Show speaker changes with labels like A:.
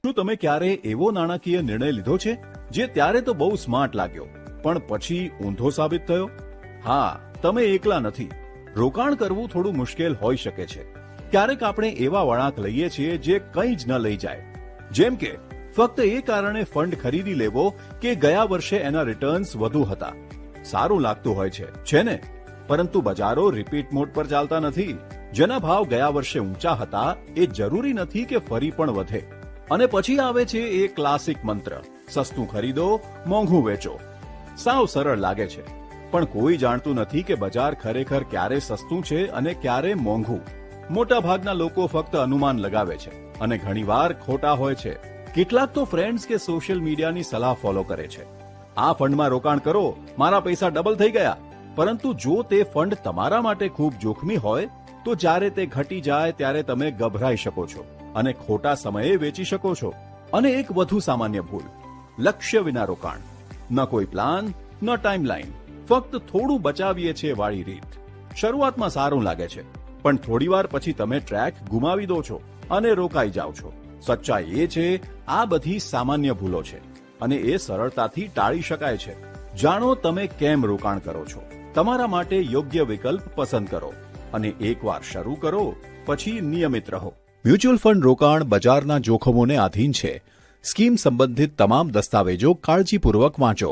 A: શું તમે ક્યારે એવો નાણાકીય નિર્ણય લીધો છે જે ત્યારે તો બહુ સ્માર્ટ લાગ્યો પણ પછી ઊંધો સાબિત થયો? હા, તમે એકલા નથી. રોકાણ કરવું થોડું મુશ્કેલ હોઈ શકે છે. ક્યારેક આપણે એવા વળાંક લઈએ છીએ જે કંઈ જ ન લઈ જાય. જેમ કે ફક્ત એ કારણે ફંડ ખરીદી લેવો કે ગયા વર્ષે એના રિટર્ન્સ વધુ હતા. સારું લાગતું હોય છે ને? પરંતુ બજારો રિપીટ મોડ પર ચાલતા નથી. જેના ભાવ ગયા વર્ષે ઊંચા હતા એ જરૂરી નથી કે ફરી પણ વધે. અને પછી આવે છે એ ક્લાસિક મંત્ર, સસ્તું ખરીદો, મોંઘું વેચો. સાવ સરળ લાગે છે, પણ કોઈ જાણતું નથી કે બજાર ખરેખર ક્યારે સસ્તું છે અને ક્યારે મોંઘું. મોટા ભાગના લોકો ફક્ત અનુમાન લગાવે છે અને ઘણીવાર ખોટા હોય છે. કેટલાક તો ફ્રેન્ડ્સ કે સોશિયલ મીડિયાની સલાહ ફોલો કરે છે. આ ફંડમાં રોકાણ કરો, મારા પૈસા ડબલ થઈ ગયા. પરંતુ જો તે ફંડ તમારા માટે ખૂબ જોખમી હોય તો જ્યારે તે ઘટી જાય ત્યારે તમે ગભરાઈ શકો છો અને ખોટા સમયે વેચી શકો છો. અને એક વધુ સામાન્ય ભૂલ, લક્ષ્ય વિના રોકાણ. ન કોઈ પ્લાન, ન ટાઈમલાઈન, ફક્ત થોડું બચાવીએ છીએ વાળી રીત. શરૂઆતમાં સારું લાગે છે, પણ થોડીવાર પછી તમે ટ્રેક ગુમાવી દો છો અને રોકાઈ જાઓ છો. સચ્ચાઈ એ છે, આ બધી સામાન્ય ભૂલો છે અને એ સરળતાથી ટાળી શકાય છે. જાણો તમે કેમ રોકાણ કરો છો, તમારા માટે યોગ્ય વિકલ્પ પસંદ કરો અને એકવાર શરૂ કરો પછી નિયમિત રહો. મ્યુચ્યુઅલ ફંડ રોકાણ બજારના જોખમોને આધીન છે. સ્કીમ સંબંધિત તમામ દસ્તાવેજો કાળજીપૂર્વક વાંચો.